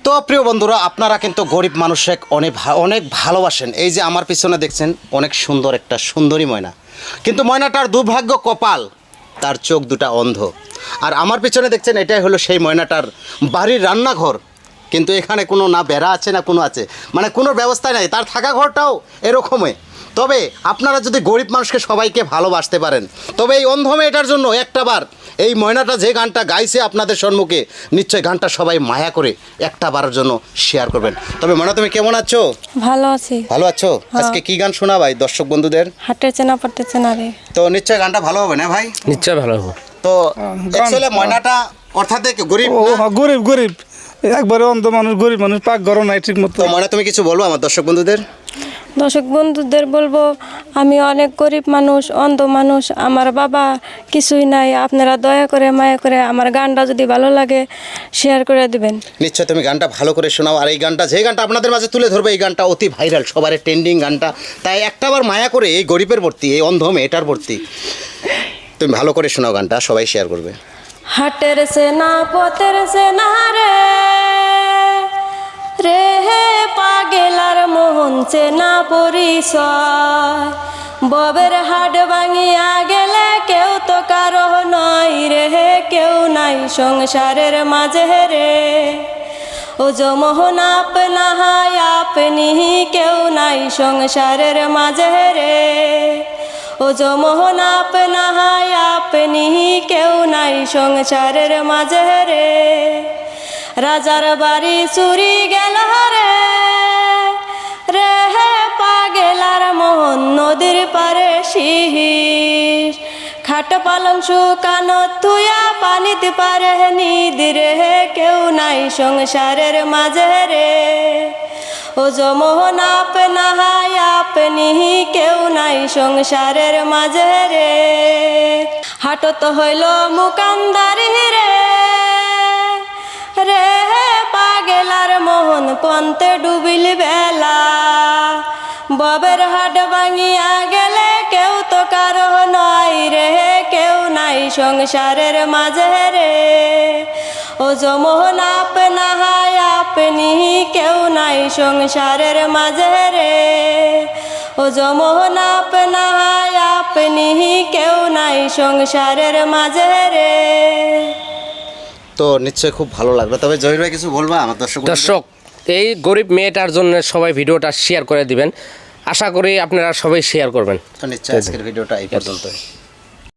তো প্রিয় বন্ধুরা, আপনারা কিন্তু গরিব মানুষকে অনেক ভালোবাসেন। এই যে আমার পিছনে দেখছেন অনেক সুন্দর একটা সুন্দরী ময়না, কিন্তু ময়নাটার দুর্ভাগ্য কপাল, তার চোখ দুটা অন্ধ। আর আমার পিছনে দেখছেন এটাই হলো সেই ময়নাটার বাড়ির রান্নাঘর, কিন্তু এখানে কোনো না বেড়া আছে না কোনো আছে, মানে কোনো ব্যবস্থা নেই। তার থাকা ঘরটাও এরকমই। তবে আপনারা যদি গরিব মানুষকে সবাইকে ভালোবাসতে পারেন, তবে এই অন্ধ মেয়েটার জন্য একটাবার এই ময়নাটা যে গানটা গাইছে আপনাদের সম্মুখে, নিশ্চয়ই গানটা সবাই মায়া করে একটাবারের জন্য শেয়ার করবেন। তবে ময়না, তুমি কেমন আছো? ভালো আছি। ভালো আছো? আজকে কি গান শোনা ভাই দর্শক বন্ধুদের? হাঁটেছে না পারতেছে না রে। তো নিশ্চয়ই গানটা ভালো হবে না ভাই? নিশ্চয় ভালো হবে। তো অ্যাকচুয়ালি ময়নাটা অর্থাৎ গরিব না? গরিব গরিব একবারে অন্ধ মানুষ, গরিব মানুষ, পাক ঘরও নাই ঠিক মতো। তো ময়না, তুমি কিছু বলবো আমার দর্শক বন্ধুদের? দর্শক বন্ধুদের বলবো, আমি অনেক গরিব মানুষ, অন্ধ মানুষ, আমার বাবা কিছুই নাই। আপনারা দয়া করে মায়া করে আমার গানটা যদি ভালো লাগে শেয়ার করে দিবেন। নিশ্চয় তুমি গানটা ভালো করে শোনাও। আর এই গানটা যে গানটা আপনাদের মাঝে তুলে ধরবে, এই গানটা অতি ভাইরাল, সবার ট্রেন্ডিং গানটা। তাই একটাবার মায়া করে এই গরিবের ভর্তি, এই অন্ধ মেয়েটার ভর্তি, তুমি ভালো করে শোনাও গানটা, সবাই শেয়ার করবে। হাটের সেনা পথের সেনা রে রে হে পাগেলার মোহন সেনা পরিচয়, ববের হাট ভাঙিয়া গেলে কেউ তো কারো নয় রে, কেউ নাই সংসারের মাঝে রে। ও যো মোহন আপনা হায় আপনি, কেউ নাই সংসারের মাঝে রে। ও যো মোহন আপনা হায় আপনি, কেউ নাই সংসারের মাঝে রে। রাজার বাড়ি চুরি গেল রে রে হে পাগেলার মোহন নদীর পারে শিহির, খাট পালং শুকানো থুয়া পানিতে পারে নিদিরে, কেউ নাই সংসারের মাঝে রে। ও যো মোহন আপনা হায় আপনি, কেউ নাই সংসারের মাঝে রে। হাটত হইল মুকান্দারি রে রে পাগেলার মোহন পন্তে ডুবিল বেলা, ববের হাট ভাঙিয়া গেলে কেউ তো কারো নয় রে, কেউ নাই সংসারের মাঝে রে। ও যো মোহন আপনা হায় আপনি, কেউ নাই সংসারের মাঝে রে। ও যো মোহন আপনা হায় আপনি, কেউ নাই সংসারের মাঝে রে। তো নিশ্চয়ই খুব ভালো লাগলো। তবে জহির ভাই কিছু বলবা আমার দর্শক, এই গরিব মেয়েটার জন্য সবাই ভিডিওটা শেয়ার করে দিবেন। আশা করি আপনারা সবাই শেয়ার করবেন। তো নিশ্চয়ই আজকের ভিডিওটা এই পর্যন্তই।